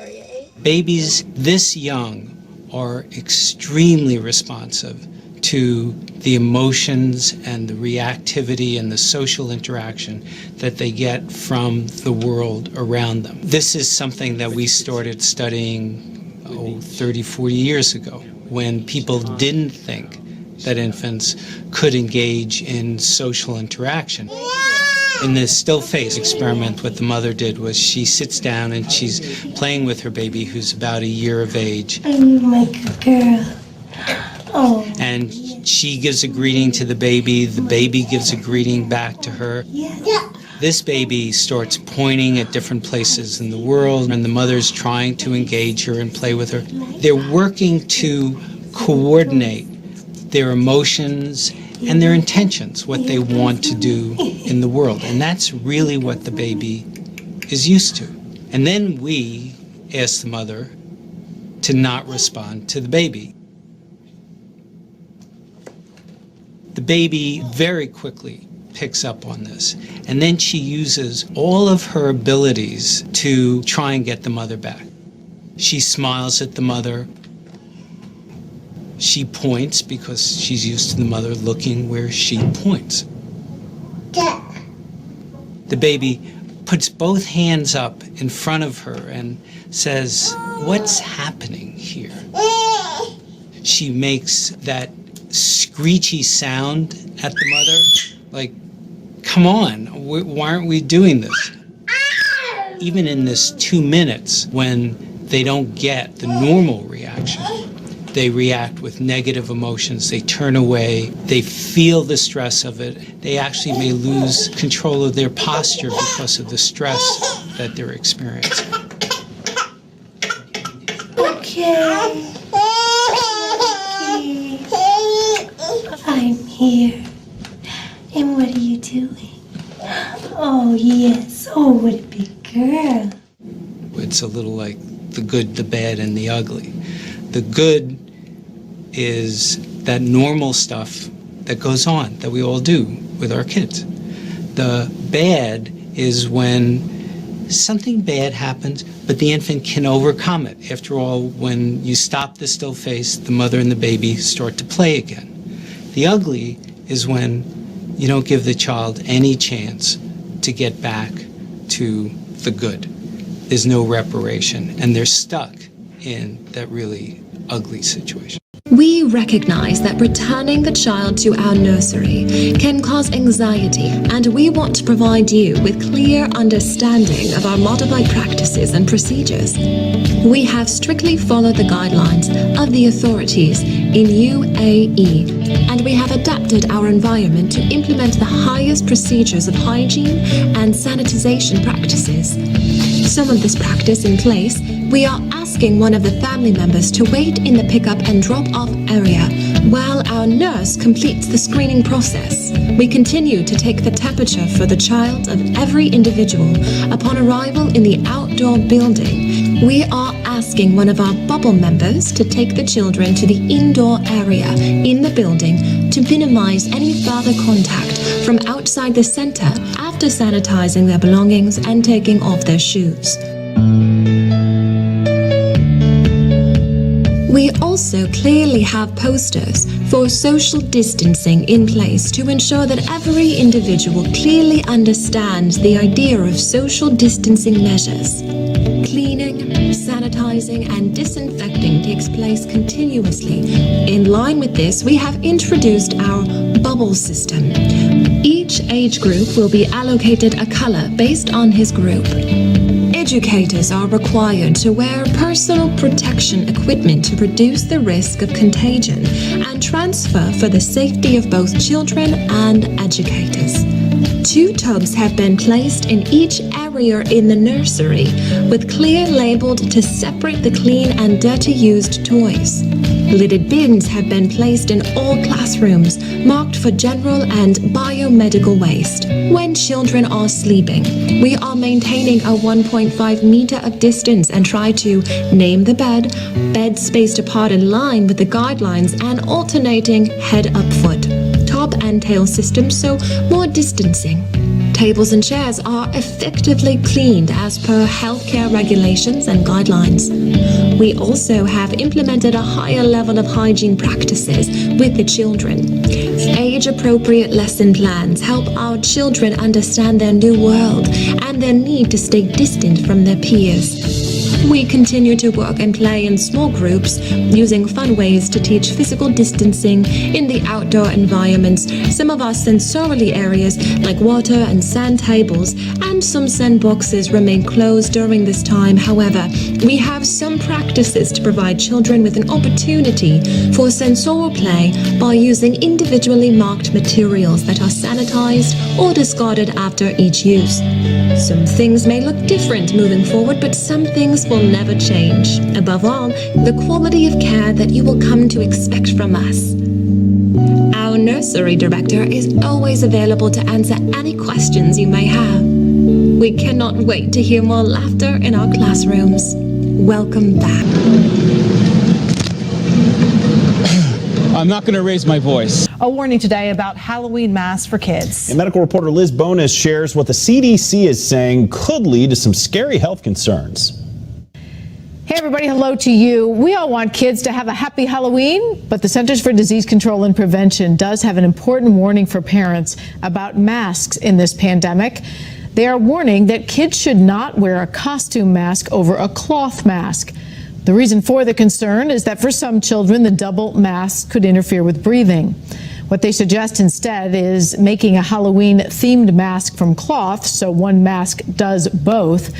Area 8. Babies this young are extremely responsive to the emotions and the reactivity and the social interaction that they get from the world around them. This is something that we started studying 30, 40 years ago, when people didn't think that infants could engage in social interaction. In this still face experiment, what the mother did was she sits down and she's playing with her baby, who's about a year of age. I'm like a girl. Oh. And she gives a greeting to the baby gives a greeting back to her. Yeah. This baby starts pointing at different places in the world, and the mother's trying to engage her and play with her. They're working to coordinate their emotions and their intentions, what they want to do in the world. And that's really what the baby is used to. And then we ask the mother to not respond to the baby. The baby very quickly picks up on this, and then she uses all of her abilities to try and get the mother back. She smiles at the mother. She points because she's used to the mother looking where she points. The baby puts both hands up in front of her and says, "What's happening here?" She makes that screechy sound at the mother, like, "Come on, why aren't we doing this?" Even in this 2 minutes, when they don't get the normal reaction, they react with negative emotions, they turn away, they feel the stress of it. They actually may lose control of their posture because of the stress that they're experiencing. Okay. I'm here. And what are you doing? Oh, yes. Oh, what a big girl. It's a little like the good, the bad, and the ugly. The good is that normal stuff that goes on, that we all do with our kids. The bad is when something bad happens, but the infant can overcome it. After all, when you stop the still face, the mother and the baby start to play again. The ugly is when you don't give the child any chance to get back to the good. There's no reparation, and they're stuck in that really ugly situation. We recognize that returning the child to our nursery can cause anxiety, and we want to provide you with clear understanding of our modified practices and procedures. We have strictly followed the guidelines of the authorities in UAE, and we have adapted our environment to implement the highest procedures of hygiene and sanitization practices. Some of this practice in place, we are asking one of the family members to wait in the pickup and drop-off area while our nurse completes the screening process. We continue to take the temperature for the child of every individual upon arrival in the outdoor building. We are asking one of our bubble members to take the children to the indoor area in the building to minimize any further contact from outside the center after sanitizing their belongings and taking off their shoes. We also clearly have posters for social distancing in place to ensure that every individual clearly understands the idea of social distancing measures. Cleaning, sanitizing, and disinfecting takes place continuously. In line with this, we have introduced our bubble system. Each age group will be allocated a color based on his group. Educators are required to wear personal protection equipment to reduce the risk of contagion and transfer for the safety of both children and educators. 2 tubs have been placed in each area in the nursery, with clear labeled to separate the clean and dirty used toys. Lidded bins have been placed in all classrooms, marked for general and biomedical waste. When children are sleeping, we are maintaining a 1.5 meter of distance and try to name the bed spaced apart in line with the guidelines and alternating head up foot, top and tail systems, so more distancing. Tables and chairs are effectively cleaned as per healthcare regulations and guidelines. We also have implemented a higher level of hygiene practices with the children. Age-appropriate lesson plans help our children understand their new world and their need to stay distant from their peers. We continue to work and play in small groups, using fun ways to teach physical distancing in the outdoor environments. Some of our sensorily areas, like water and sand tables, and some sandboxes remain closed during this time. However, we have some practices to provide children with an opportunity for sensorial play by using individually marked materials that are sanitized or discarded after each use. Some things may look different moving forward, but some things will never change. Above all, the quality of care that you will come to expect from us. Our nursery director is always available to answer any questions you may have. We cannot wait to hear more laughter in our classrooms. Welcome back. I'm not going to raise my voice. A warning today about Halloween masks for kids. And medical reporter Liz Bonas shares what the CDC is saying could lead to some scary health concerns. Hey everybody, hello to you. We all want kids to have a happy Halloween, but the Centers for Disease Control and Prevention does have an important warning for parents about masks in this pandemic. They are warning that kids should not wear a costume mask over a cloth mask. The reason for the concern is that for some children, the double mask could interfere with breathing. What they suggest instead is making a Halloween-themed mask from cloth, so one mask does both.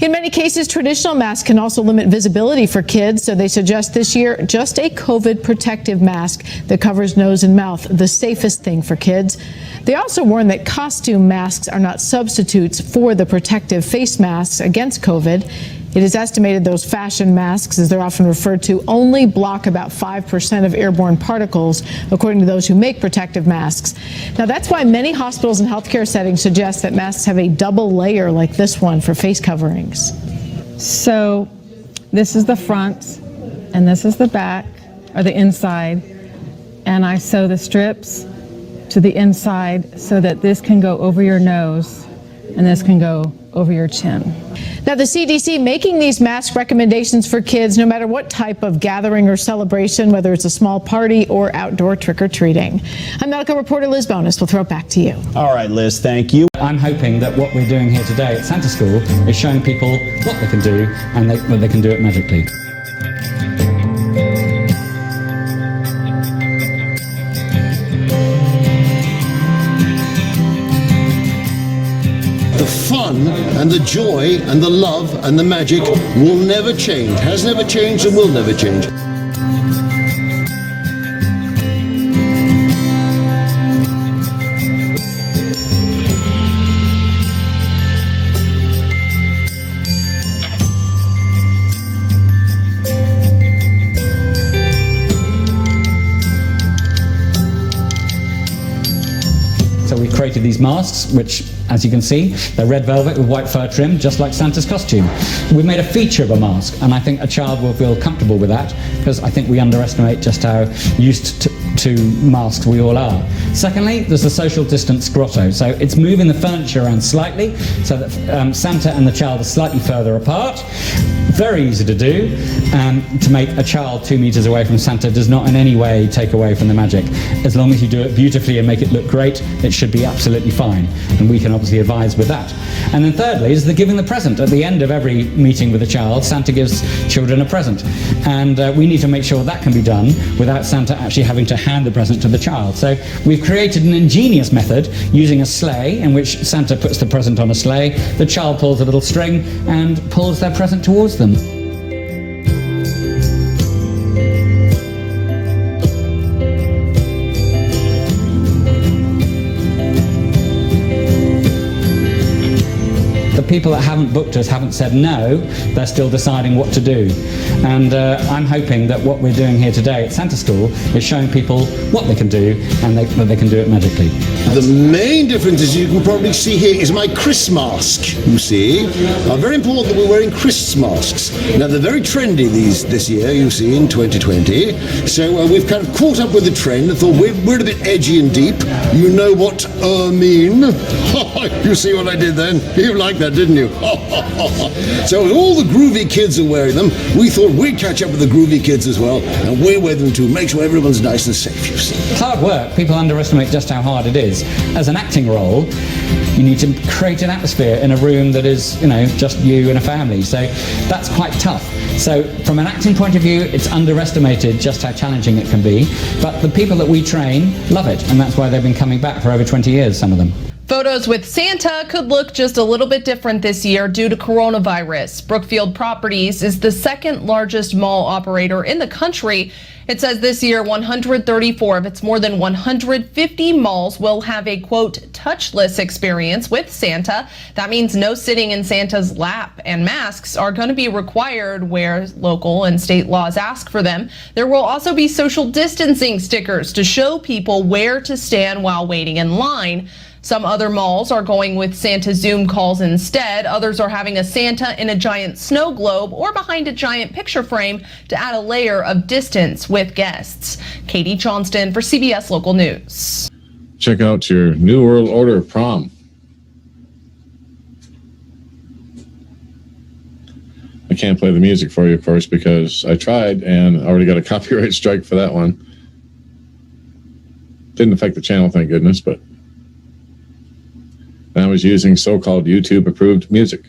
In many cases, traditional masks can also limit visibility for kids, so they suggest this year just a COVID protective mask that covers nose and mouth, the safest thing for kids. They also warn that costume masks are not substitutes for the protective face masks against COVID. It is estimated those fashion masks, as they're often referred to, only block about 5% of airborne particles, according to those who make protective masks. Now, that's why many hospitals and healthcare settings suggest that masks have a double layer like this one for face coverings. So this is the front, and this is the back, or the inside, and I sew the strips to the inside so that this can go over your nose, and this can go over your chin. Now, the CDC making these mask recommendations for kids no matter what type of gathering or celebration, whether it's a small party or outdoor trick-or-treating. I'm medical reporter Liz Bonas. We'll throw it back to you. All right, Liz, thank you. I'm hoping that what we're doing here today at Santa School is showing people what they can do and that they can do it magically. The fun and the joy and the love and the magic will never change, has never changed and will never change. So we've created these masks, which, as you can see, they're red velvet with white fur trim, just like Santa's costume. We've made a feature of a mask, and I think a child will feel comfortable with that, because I think we underestimate just how used to masks we all are. Secondly, there's the social distance grotto. So it's moving the furniture around slightly, so that Santa and the child are slightly further apart. Very easy to do. To make a child 2 meters away from Santa does not in any way take away from the magic. As long as you do it beautifully and make it look great, it should be absolutely fine. And we can obviously advise with that. And then thirdly is the giving the present. At the end of every meeting with a child, Santa gives children a present. And we need to make sure that can be done without Santa actually having to hand the present to the child. So we've created an ingenious method using a sleigh in which Santa puts the present on a sleigh, the child pulls a little string and pulls their present towards them. The people that haven't booked us haven't said no, they're still deciding what to do. And I'm hoping that what we're doing here today at Santa School is showing people what they can do and that they can do it magically. The main difference, as you can probably see here, is my Chris mask, you see. Very important that we're wearing Chris masks. Now, they're very trendy this year, you see, in 2020. So we've kind of caught up with the trend and thought we're a bit edgy and deep. You know what mean? You see what I did then? You liked that, didn't you? So as all the groovy kids are wearing them, we thought we'd catch up with the groovy kids as well, and we wear them too. Make sure everyone's nice and safe, you see. It's hard work. People underestimate just how hard it is. As an acting role, you need to create an atmosphere in a room that is, just you and a family. So that's quite tough. So from an acting point of view, it's underestimated just how challenging it can be. But the people that we train love it, and that's why they've been coming back for over 20 years, some of them. Photos with Santa could look just a little bit different this year due to coronavirus. Brookfield Properties is the second largest mall operator in the country. It says this year 134 of its more than 150 malls will have a, quote, touchless experience with Santa. That means no sitting in Santa's lap, and masks are going to be required where local and state laws ask for them. There will also be social distancing stickers to show people where to stand while waiting in line. Some other malls are going with Santa Zoom calls instead. Others are having a Santa in a giant snow globe or behind a giant picture frame to add a layer of distance with guests. Katie Johnston for CBS Local News. Check out your New World Order prom. I can't play the music for you, of course, because I tried and already got a copyright strike for that one. Didn't affect the channel, thank goodness, but I was using so-called YouTube-approved music.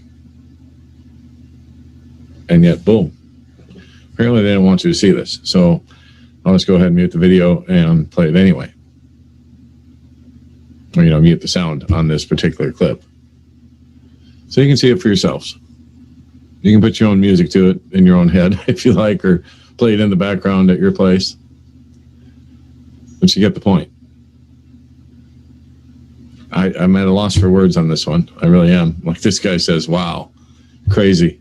And yet, boom. Apparently they didn't want you to see this. So I'll just go ahead and mute the video and play it anyway. Or, mute the sound on this particular clip. So you can see it for yourselves. You can put your own music to it in your own head if you like, or play it in the background at your place. But you get the point. I'm at a loss for words on this one. I really am. Like this guy says, wow, crazy.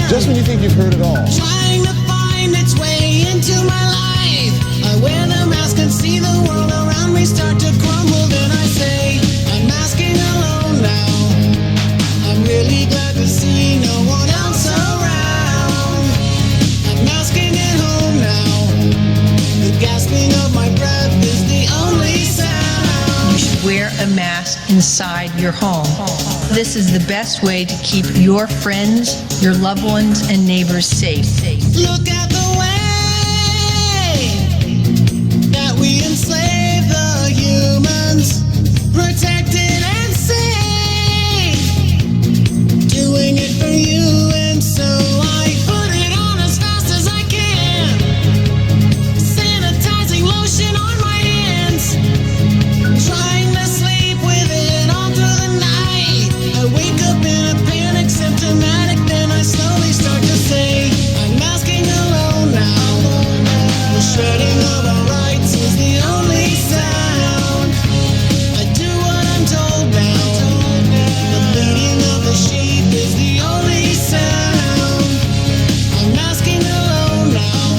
Just when you think you've heard it all. Trying to find its way into my life. I wear the mask and see the world around me start to crumble. Then I say, I'm masking alone now. I'm really glad to see no one else around. I'm masking at home now. The gasping of my breath is the only sound. You should wear a mask inside your home. This is the best way to keep your friends, your loved ones, and neighbors safe. Look at the way that we enslave the humans, protected and safe, doing it for you, and so I put it on as fast as I can, sanitizing lotion on my hands, trying to sleep with it all through the night. I wake up in a panic, symptomatic, then I slowly start to say, I'm masking alone now. The shredding of our rights is the only sound. I do what I'm told now. The bleating of the sheep is the only sound. I'm masking alone now.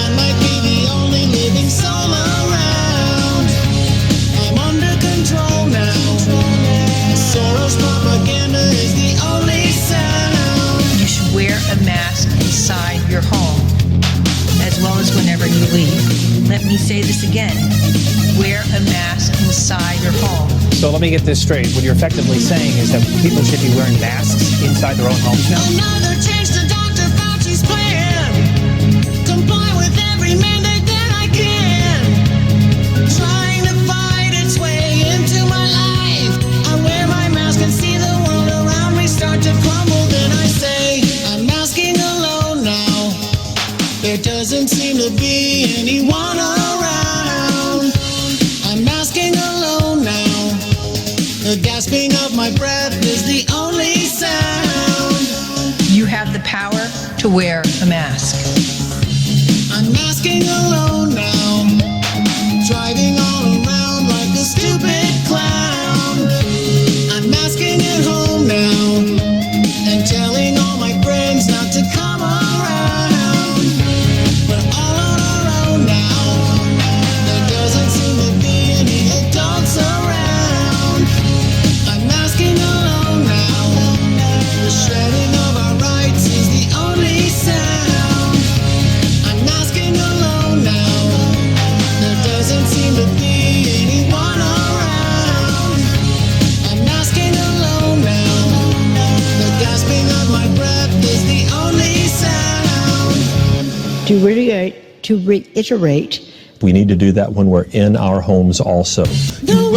I might be the only living soul around. I'm under control now. Soros propaganda is the only sound. You should wear a mask inside your home, as well as whenever you leave. Let me say this again. Wear a mask inside your home. So let me get this straight. What you're effectively saying is that people should be wearing masks inside their own homes now? Another change to Dr. Fauci's be anyone around. I'm masking alone now. The gasping of my breath is the only sound. You have the power to wear a mask. I'm masking alone now. Driving all around like a stupid clown. I'm masking at home now. And telling all my friends not to come around. We're all on our own now. There doesn't seem to be any adults around. I'm masking alone now. The shredding of our rights is the only sound. I'm masking alone now. There doesn't seem to be anyone around. I'm masking alone now. The gasping of my breath is the only sound. To reiterate, We need to do that when we're in our homes also. The